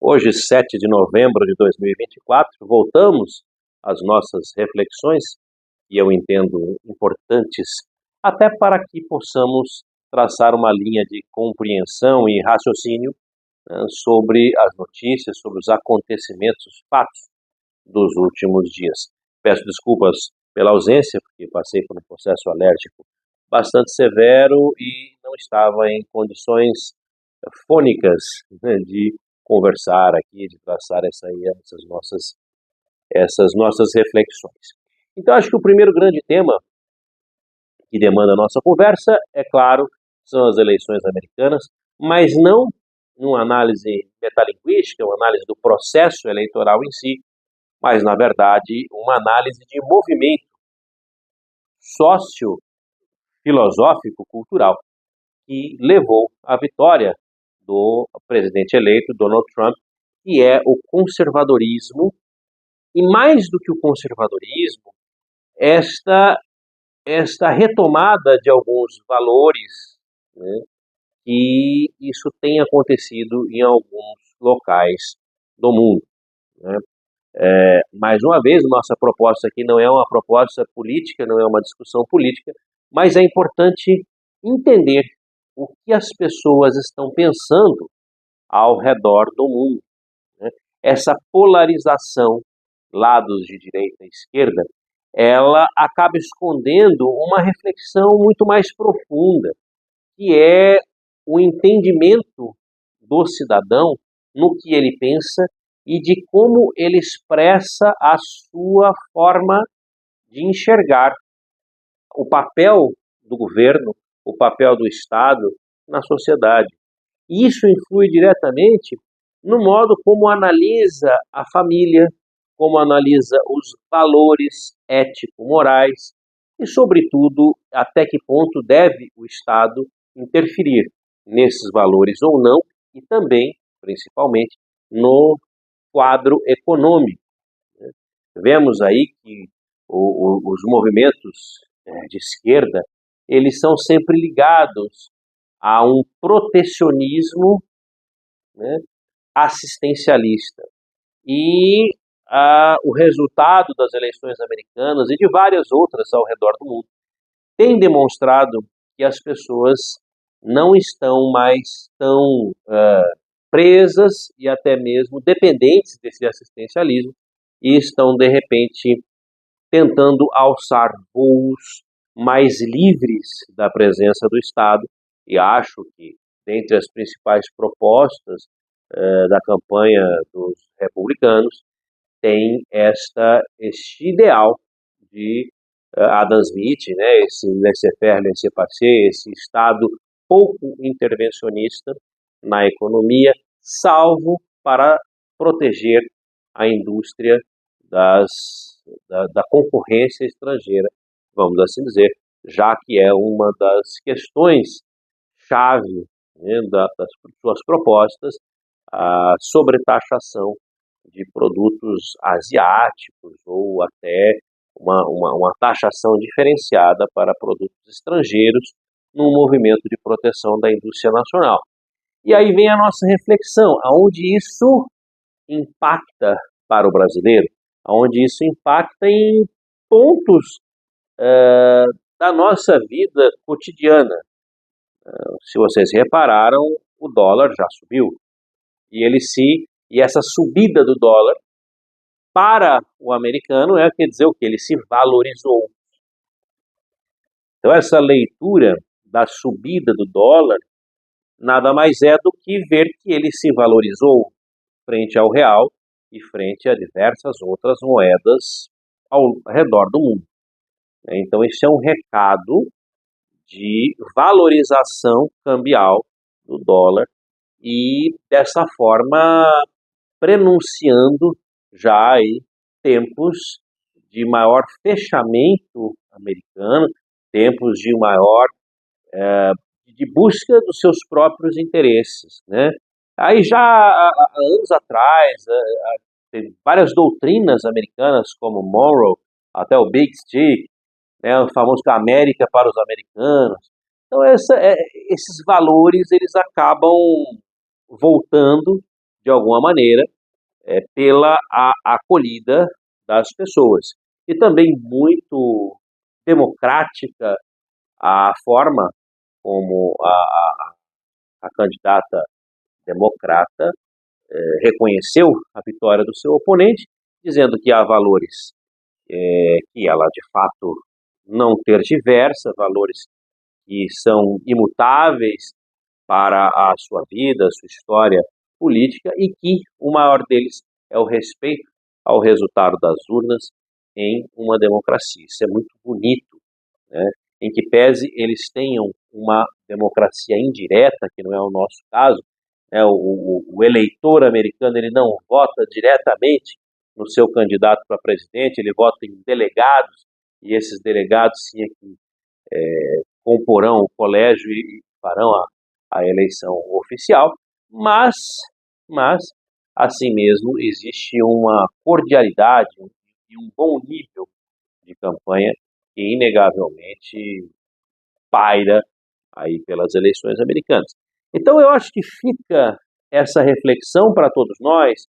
Hoje, 7 de novembro de 2024, voltamos às nossas reflexões, e eu entendo importantes, até para que possamos traçar uma linha de compreensão e raciocínio, sobre as notícias, sobre os acontecimentos, os fatos dos últimos dias. Peço desculpas pela ausência, porque passei por um processo alérgico bastante severo e não estava em condições fônicas, né, de conversar aqui, de traçar essas nossas reflexões. Então, acho que o primeiro grande tema que demanda a nossa conversa, é claro, são as eleições americanas, mas não numa análise metalinguística, uma análise do processo eleitoral em si, mas, na verdade, uma análise de movimento sócio-filosófico, cultural, que levou à vitória do presidente eleito, Donald Trump, que é o conservadorismo, e mais do que o conservadorismo, esta retomada de alguns valores, né, e isso tem acontecido em alguns locais do mundo, né. Mais uma vez, nossa proposta aqui não é uma proposta política, não é uma discussão política, mas é importante entender o que as pessoas estão pensando ao redor do mundo, né. Essa polarização, lados de direita e esquerda, ela acaba escondendo uma reflexão muito mais profunda, que é o entendimento do cidadão no que ele pensa e de como ele expressa a sua forma de enxergar o papel do governo, o papel do Estado na sociedade. E isso influi diretamente no modo como analisa a família, como analisa os valores ético-morais e, sobretudo, até que ponto deve o Estado interferir nesses valores ou não, e também, principalmente, no quadro econômico, né. Vemos aí que os movimentos de esquerda, eles são sempre ligados a um protecionismo, né, assistencialista. E o resultado das eleições americanas e de várias outras ao redor do mundo tem demonstrado que as pessoas não estão mais tão presas e até mesmo dependentes desse assistencialismo e estão, de repente, tentando alçar voos mais livres da presença do Estado. E acho que, dentre as principais propostas da campanha dos republicanos, tem este ideal de Adam Smith, né, esse laissez-faire, laissez-passer, esse Estado pouco intervencionista na economia, salvo para proteger a indústria da concorrência estrangeira, vamos assim dizer, já que é uma das questões-chave, né, das suas propostas, a sobretaxação de produtos asiáticos ou até uma taxação diferenciada para produtos estrangeiros num movimento de proteção da indústria nacional. E aí vem a nossa reflexão, aonde isso impacta para o brasileiro, aonde isso impacta em pontos da nossa vida cotidiana. Se vocês repararam, o dólar já subiu, e essa subida do dólar para o americano quer dizer o que? Ele se valorizou. Então, essa leitura da subida do dólar nada mais é do que ver que ele se valorizou frente ao real e frente a diversas outras moedas ao redor do mundo. Então, esse é um recado de valorização cambial do dólar e, dessa forma, prenunciando já aí tempos de maior fechamento americano, tempos de maior de busca dos seus próprios interesses, né? Aí já há anos atrás, tem várias doutrinas americanas, como Monroe, até o Big Stick, né, o famoso América para os americanos. Então esses valores eles acabam voltando de alguma maneira, pela acolhida das pessoas. E também muito democrática a forma como a candidata democrata reconheceu a vitória do seu oponente, dizendo que há valores que ela de fato não tergiversa, valores que são imutáveis para a sua vida, a sua história política, e que o maior deles é o respeito ao resultado das urnas em uma democracia. Isso é muito bonito, né? Em que pese eles tenham uma democracia indireta, que não é o nosso caso, né? O eleitor americano ele não vota diretamente no seu candidato para presidente, ele vota em delegados, e esses delegados sim é que comporão o colégio e farão a eleição oficial, mas assim mesmo existe uma cordialidade e um bom nível de campanha que inegavelmente paira aí pelas eleições americanas. Então eu acho que fica essa reflexão para todos nós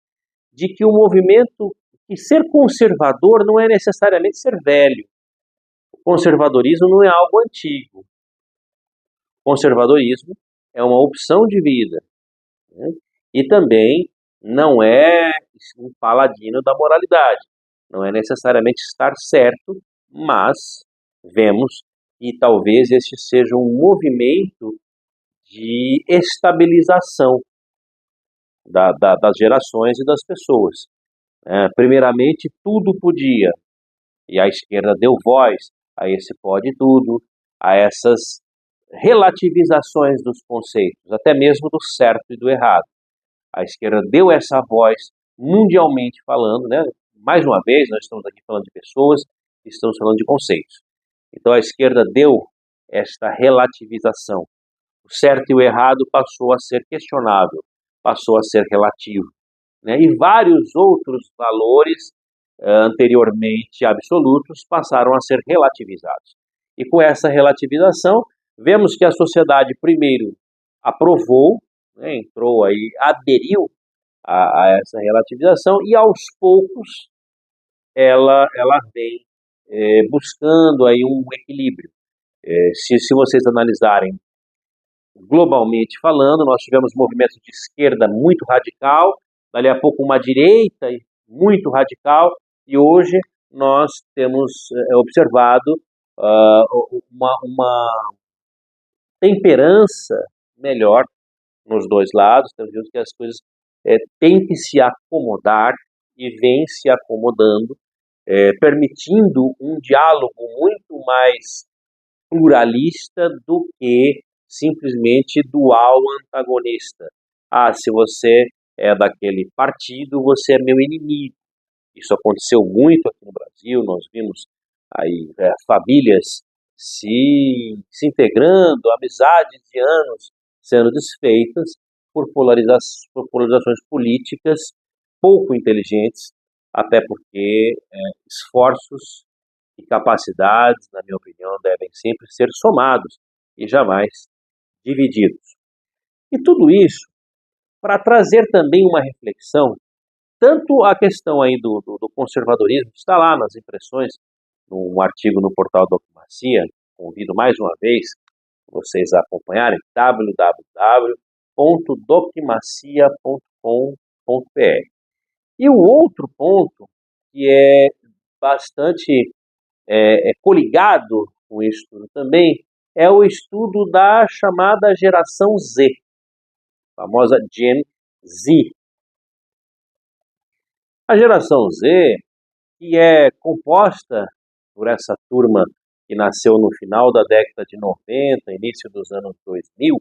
de que o movimento, que ser conservador não é necessariamente ser velho. O conservadorismo não é algo antigo. O conservadorismo é uma opção de vida, né? E também não é um paladino da moralidade. Não é necessariamente estar certo, mas vemos que talvez este seja um movimento de estabilização das gerações e das pessoas. Primeiramente, tudo podia, e a esquerda deu voz a esse pode tudo, a essas relativizações dos conceitos, até mesmo do certo e do errado. A esquerda deu essa voz mundialmente falando, né? Mais uma vez, nós estamos aqui falando de pessoas, estamos falando de conceitos. Então a esquerda deu esta relativização. O certo e o errado passou a ser questionável, passou a ser relativo, né? E vários outros valores anteriormente absolutos passaram a ser relativizados. E com essa relativização, vemos que a sociedade primeiro aprovou, né, entrou aí, aderiu a essa relativização e aos poucos ela vem buscando aí um equilíbrio. Se vocês analisarem globalmente falando, nós tivemos movimentos de esquerda muito radical, dali a pouco uma direita muito radical, e hoje nós temos observado uma temperança melhor nos dois lados. Temos visto que as coisas têm que se acomodar e vêm se acomodando, permitindo um diálogo muito mais pluralista do que simplesmente dual antagonista. Se você é daquele partido, você é meu inimigo. Isso aconteceu muito aqui no Brasil, nós vimos aí famílias se integrando, amizades de anos sendo desfeitas por polarizações políticas pouco inteligentes, até porque esforços e capacidades, na minha opinião, devem sempre ser somados e jamais divididos. E tudo isso para trazer também uma reflexão, tanto a questão aí do conservadorismo, que está lá nas impressões, num artigo no portal Dogmacia, convido mais uma vez vocês a acompanharem, www.dogmacia.com.br. E o outro ponto, que é bastante coligado com isso tudo também, é o estudo da chamada geração Z, a famosa Gen Z. A geração Z, que é composta por essa turma que nasceu no final da década de 90, início dos anos 2000,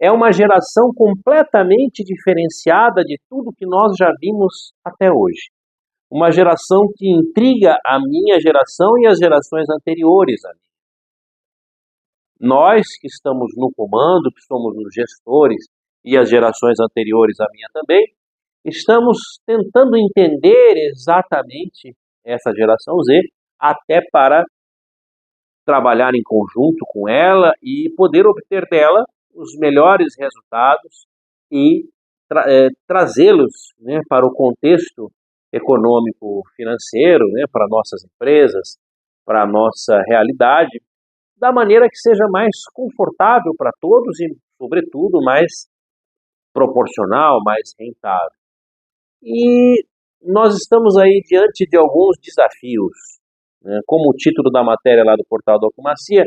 é uma geração completamente diferenciada de tudo que nós já vimos até hoje. Uma geração que intriga a minha geração e as gerações anteriores a mim. Nós que estamos no comando, que somos os gestores, e as gerações anteriores a minha também, estamos tentando entender exatamente essa geração Z, até para trabalhar em conjunto com ela e poder obter dela os melhores resultados e trazê-los, né, para o contexto econômico-financeiro, né, para nossas empresas, para a nossa realidade, da maneira que seja mais confortável para todos e, sobretudo, mais proporcional, mais rentável. E nós estamos aí diante de alguns desafios, né, como o título da matéria lá do portal da Alcumacia,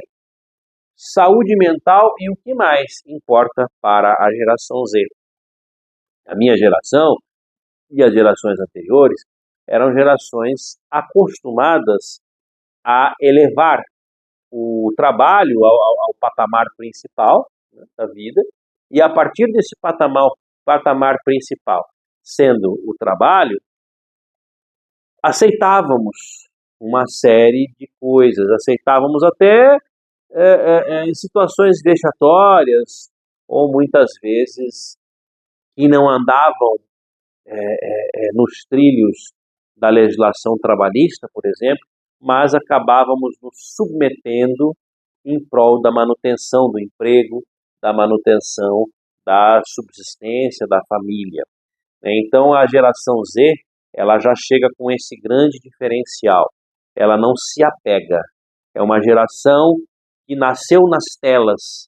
saúde mental e o que mais importa para a geração Z. A minha geração e as gerações anteriores eram gerações acostumadas a elevar o trabalho ao patamar principal, né, da vida, e a partir desse patamar principal, sendo o trabalho, aceitávamos uma série de coisas, aceitávamos até situações vexatórias, ou muitas vezes que não andavam nos trilhos da legislação trabalhista, por exemplo, mas acabávamos nos submetendo em prol da manutenção do emprego, da manutenção da subsistência da família. Então a geração Z, ela já chega com esse grande diferencial. Ela não se apega. É uma geração que nasceu nas telas.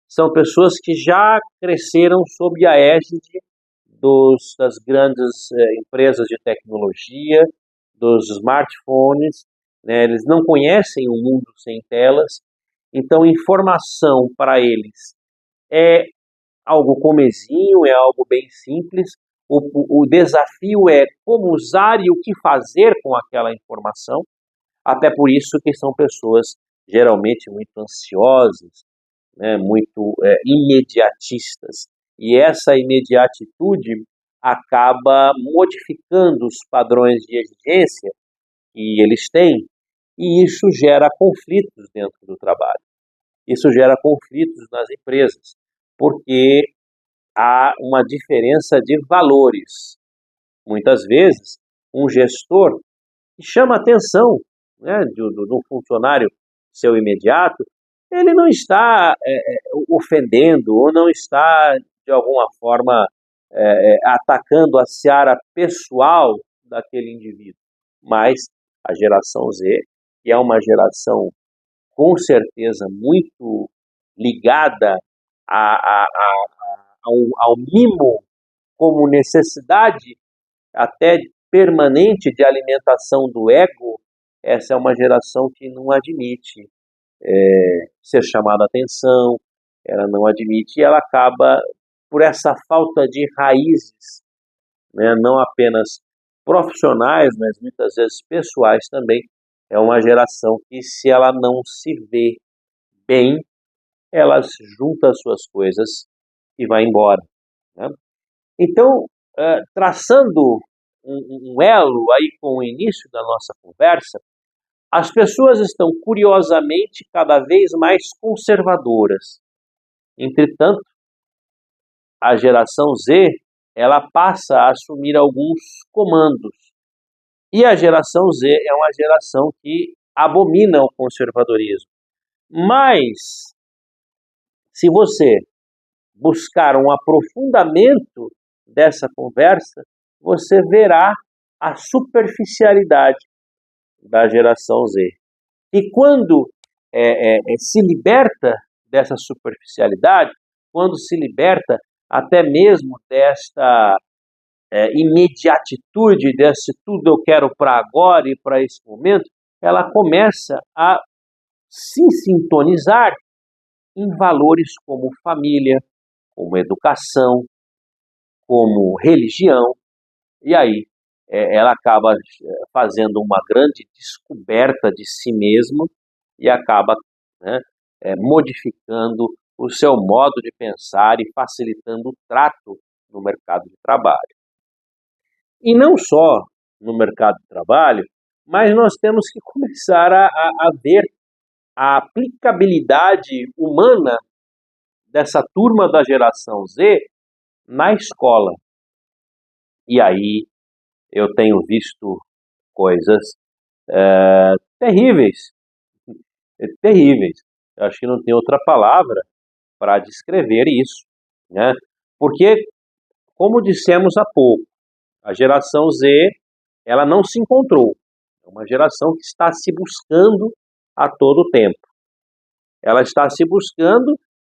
São pessoas que já cresceram sob a égide das grandes empresas de tecnologia, dos smartphones, né? Eles não conhecem o mundo sem telas, então informação para eles é algo comezinho, é algo bem simples. O desafio é como usar e o que fazer com aquela informação, até por isso que são pessoas geralmente muito ansiosas, né, muito imediatistas. E essa imediatitude acaba modificando os padrões de exigência que eles têm, e isso gera conflitos dentro do trabalho. Isso gera conflitos nas empresas, porque há uma diferença de valores. Muitas vezes, um gestor que chama atenção, né, do funcionário seu imediato, ele não está ofendendo ou não está, de alguma forma, atacando a seara pessoal daquele indivíduo. Mas a geração Z, que é uma geração com certeza muito ligada ao mimo como necessidade até permanente de alimentação do ego, essa é uma geração que não admite ser chamada a atenção, ela não admite, e ela acaba, por essa falta de raízes, né, não apenas profissionais, mas muitas vezes pessoais também, é uma geração que, se ela não se vê bem, ela junta as suas coisas e vai embora, né? Então, traçando um elo aí com o início da nossa conversa, as pessoas estão curiosamente cada vez mais conservadoras. Entretanto, a geração Z, ela passa a assumir alguns comandos. E a geração Z é uma geração que abomina o conservadorismo. Mas, se você buscar um aprofundamento dessa conversa, você verá a superficialidade da geração Z. E quando se liberta dessa superficialidade, quando se liberta até mesmo desta imediatitude, desse tudo eu quero para agora e para esse momento, ela começa a se sintonizar em valores como família, como educação, como religião, e aí ela acaba fazendo uma grande descoberta de si mesma e acaba, né, modificando o seu modo de pensar e facilitando o trato no mercado de trabalho. E não só no mercado de trabalho, mas nós temos que começar a ver a aplicabilidade humana dessa turma da geração Z na escola. E aí eu tenho visto coisas terríveis, terríveis. Eu acho que não tem outra palavra para descrever isso, né? Porque como dissemos há pouco, a geração Z, ela não se encontrou. É uma geração que está se buscando a todo tempo. Ela está se buscando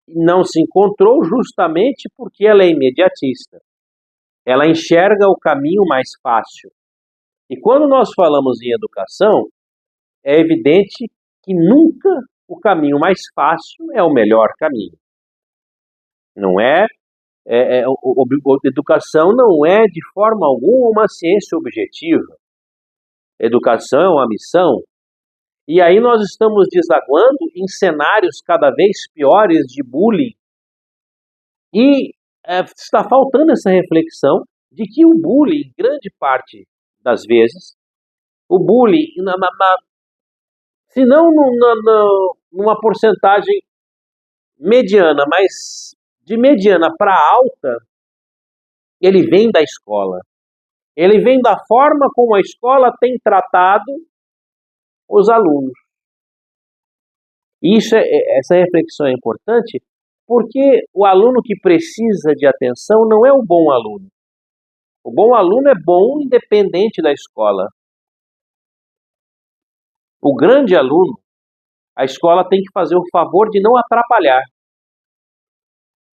e não se encontrou justamente porque ela é imediatista. Ela enxerga o caminho mais fácil. E quando nós falamos em educação, é evidente que nunca o caminho mais fácil é o melhor caminho. Não é? Educação não é de forma alguma uma ciência objetiva. Educação é uma missão. E aí nós estamos desaguando em cenários cada vez piores de bullying. E está faltando essa reflexão de que o bullying, grande parte das vezes, o bullying, se não numa porcentagem mediana, mas de mediana para alta, ele vem da escola. Ele vem da forma como a escola tem tratado os alunos. Essa reflexão é importante porque o aluno que precisa de atenção não é o bom aluno. O bom aluno é bom independente da escola. O grande aluno, a escola tem que fazer o favor de não atrapalhar,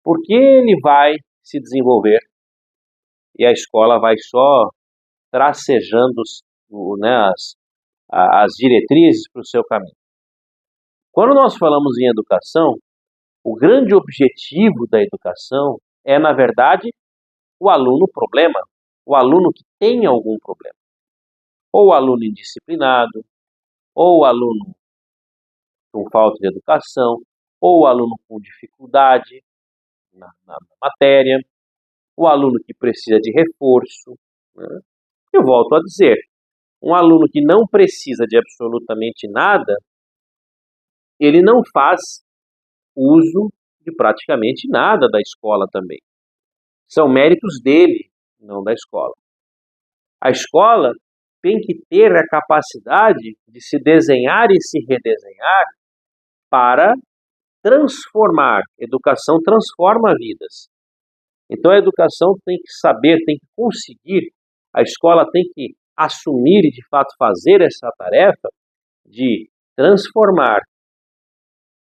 porque ele vai se desenvolver e a escola vai só tracejando as diretrizes para o seu caminho. Quando nós falamos em educação, o grande objetivo da educação é, na verdade, o aluno problema, o aluno que tem algum problema. Ou o aluno indisciplinado, ou o aluno com falta de educação, ou o aluno com dificuldade na matéria, o aluno que precisa de reforço. Né? Eu volto a dizer, um aluno que não precisa de absolutamente nada, ele não faz uso de praticamente nada da escola também. São méritos dele, não da escola. A escola tem que ter a capacidade de se desenhar e se redesenhar para transformar. Educação transforma vidas. Então a educação tem que saber, tem que conseguir, a escola tem que assumir e de fato fazer essa tarefa de transformar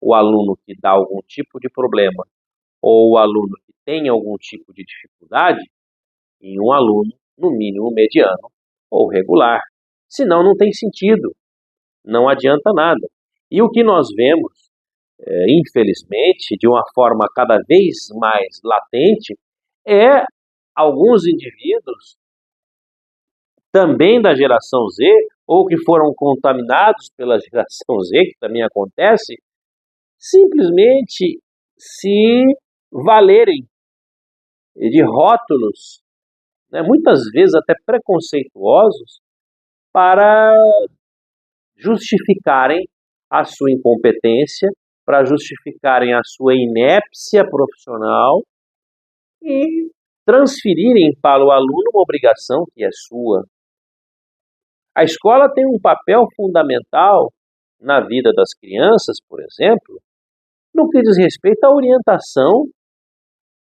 o aluno que dá algum tipo de problema ou o aluno que tem algum tipo de dificuldade em um aluno, no mínimo, mediano ou regular. Senão não tem sentido, não adianta nada. E o que nós vemos, infelizmente, de uma forma cada vez mais latente, é alguns indivíduos, também da geração Z, ou que foram contaminados pela geração Z, que também acontece, simplesmente se valerem de rótulos, né, muitas vezes até preconceituosos, para justificarem a sua incompetência, para justificarem a sua inépcia profissional e transferirem para o aluno uma obrigação que é sua. A escola tem um papel fundamental na vida das crianças, por exemplo, no que diz respeito à orientação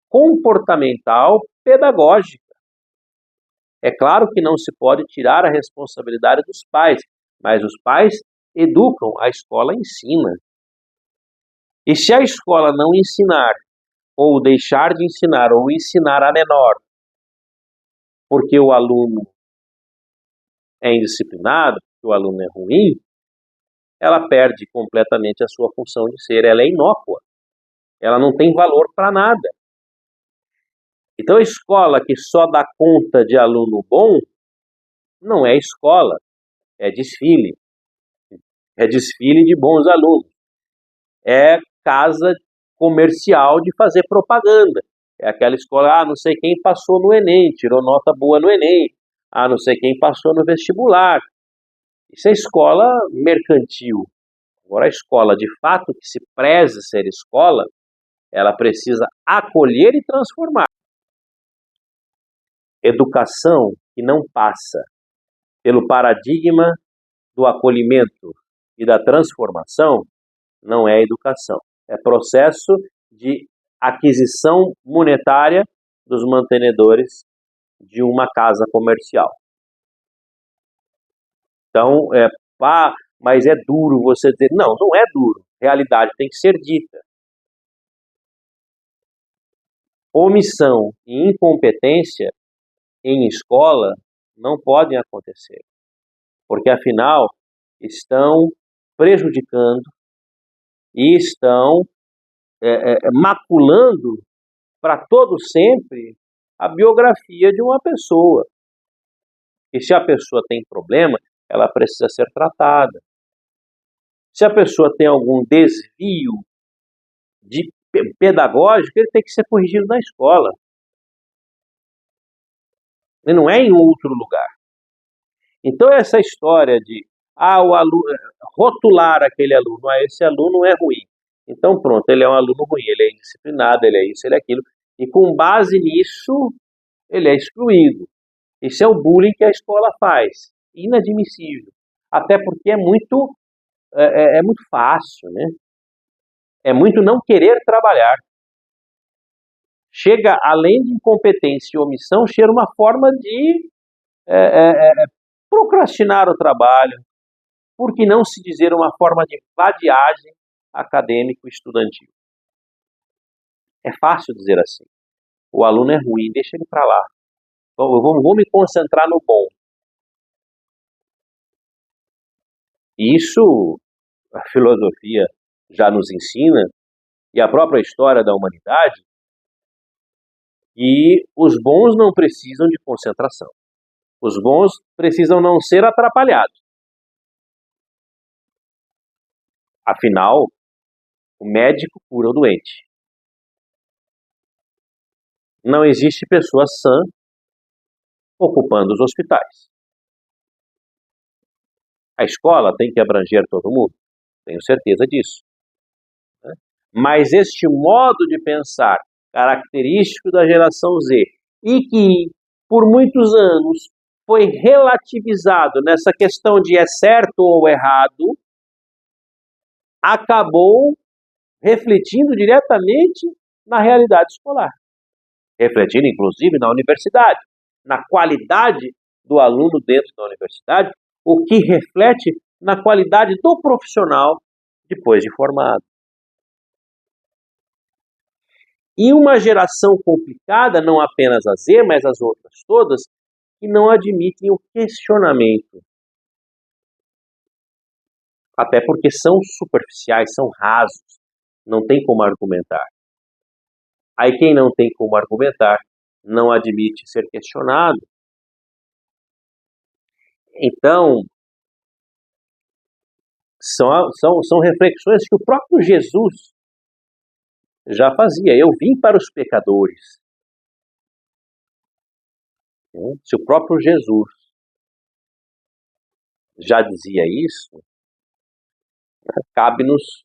comportamental pedagógica. É claro que não se pode tirar a responsabilidade dos pais, mas os pais educam, a escola ensina. E se a escola não ensinar, ou deixar de ensinar, ou ensinar a menor, porque o aluno é indisciplinado, porque o aluno é ruim, ela perde completamente a sua função de ser, ela é inócua, ela não tem valor para nada. Então a escola que só dá conta de aluno bom, não é escola, é desfile. É desfile de bons alunos. É casa comercial de fazer propaganda. É aquela escola, não sei quem passou no Enem, tirou nota boa no Enem. Não sei quem passou no vestibular. Isso é escola mercantil. Agora a escola, de fato, que se preze ser escola, ela precisa acolher e transformar. Educação que não passa pelo paradigma do acolhimento e da transformação não é educação. É processo de aquisição monetária dos mantenedores de uma casa comercial. Então, mas é duro você dizer, não, não é duro, realidade tem que ser dita. Omissão e incompetência em escola não podem acontecer, porque afinal estão prejudicando e estão maculando para todo sempre a biografia de uma pessoa. E se a pessoa tem problema, ela precisa ser tratada. Se a pessoa tem algum desvio pedagógico, ele tem que ser corrigido na escola. E não é em outro lugar. Então essa história de o aluno, rotular aquele aluno, esse aluno é ruim. Então pronto, ele é um aluno ruim, ele é indisciplinado, ele é isso, ele é aquilo. E com base nisso, ele é excluído. Esse é o bullying que a escola faz. Inadmissível. Até porque é muito fácil, né? É muito não querer trabalhar. Chega, além de incompetência e omissão, chega uma forma de procrastinar o trabalho, por que não se dizer uma forma de vadiagem acadêmico-estudantil. É fácil dizer assim. O aluno é ruim, deixa ele para lá. Eu vou me concentrar no bom. Isso a filosofia já nos ensina, e a própria história da humanidade, que os bons não precisam de concentração. Os bons precisam não ser atrapalhados. Afinal, o médico cura o doente. Não existe pessoa sã ocupando os hospitais. A escola tem que abranger todo mundo, tenho certeza disso. Mas este modo de pensar característico da geração Z e que, por muitos anos, foi relativizado nessa questão de é certo ou errado, acabou refletindo diretamente na realidade escolar. Refletindo, inclusive, na universidade, na qualidade do aluno dentro da universidade, o que reflete na qualidade do profissional depois de formado. E uma geração complicada, não apenas a Z, mas as outras todas, que não admitem o questionamento. Até porque são superficiais, são rasos, não tem como argumentar. Aí quem não tem como argumentar, não admite ser questionado. Então, são reflexões que o próprio Jesus já fazia. Eu vim para os pecadores. Se o próprio Jesus já dizia isso, cabe-nos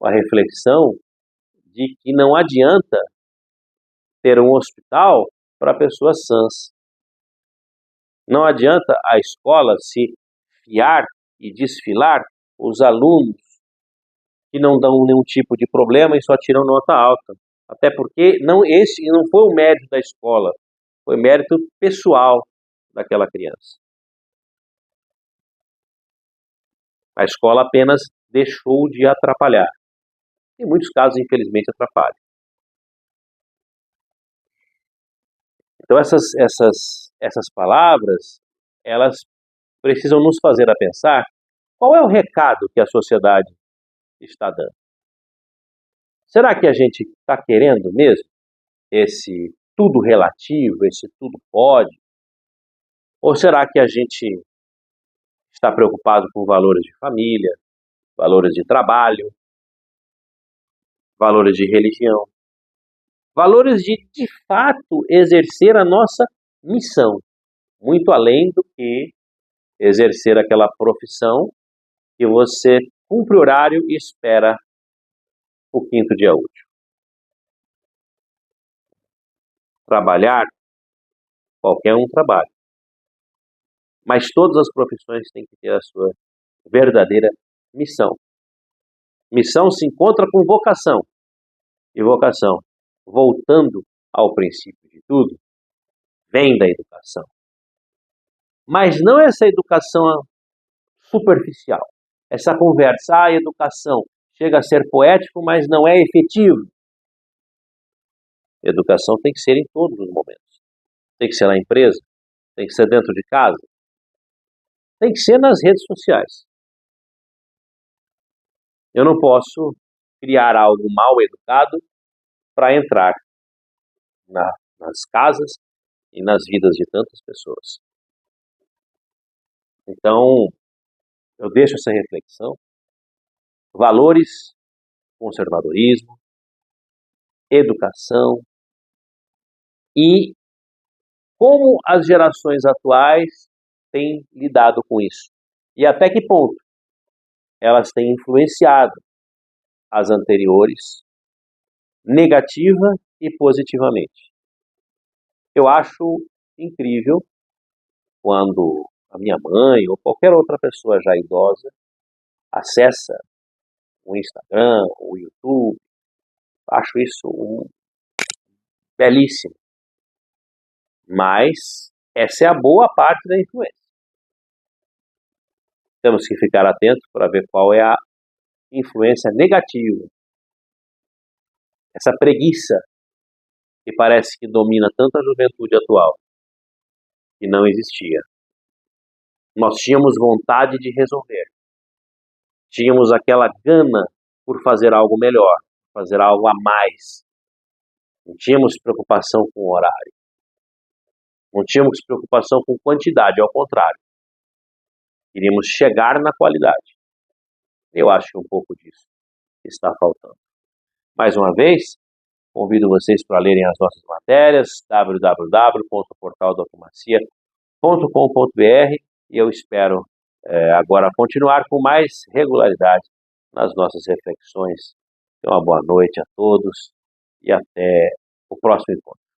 a reflexão de que não adianta ter um hospital para pessoas sãs. Não adianta a escola se fiar e desfilar os alunos que não dão nenhum tipo de problema e só tiram nota alta. Até porque esse não foi o mérito da escola, foi mérito pessoal daquela criança. A escola apenas deixou de atrapalhar. Em muitos casos, infelizmente, atrapalha. Então essas palavras, elas precisam nos fazer a pensar qual é o recado que a sociedade está dando. Será que a gente está querendo mesmo esse tudo relativo, esse tudo pode? Ou será que a gente está preocupado com valores de família, valores de trabalho, valores de religião, valores de fato exercer a nossa missão, muito além do que exercer aquela profissão que você cumpre horário e espera o quinto dia útil. Trabalhar, qualquer um trabalha. Mas todas as profissões têm que ter a sua verdadeira missão. Missão se encontra com vocação. E vocação, voltando ao princípio de tudo, vem da educação. Mas não essa educação superficial, essa conversa, a educação chega a ser poético, mas não é efetivo. Educação tem que ser em todos os momentos. Tem que ser na empresa, tem que ser dentro de casa, tem que ser nas redes sociais. Eu não posso criar algo mal educado para entrar nas casas e nas vidas de tantas pessoas. Então, eu deixo essa reflexão. Valores, conservadorismo, educação e como as gerações atuais têm lidado com isso. E até que ponto elas têm influenciado as anteriores negativa e positivamente. Eu acho incrível quando a minha mãe ou qualquer outra pessoa já idosa acessa o Instagram, o YouTube. Acho isso belíssimo. Mas essa é a boa parte da influência. Temos que ficar atentos para ver qual é a influência negativa. Essa preguiça que parece que domina tanto a juventude atual, que não existia. Nós tínhamos vontade de resolver. Tínhamos aquela gana por fazer algo melhor, fazer algo a mais. Não tínhamos preocupação com o horário. Não tínhamos preocupação com quantidade, ao contrário. Queríamos chegar na qualidade. Eu acho que um pouco disso está faltando. Mais uma vez, convido vocês para lerem as nossas matérias, www.portaldocracia.com.br, e eu espero agora continuar com mais regularidade nas nossas reflexões. Então, uma boa noite a todos e até o próximo encontro.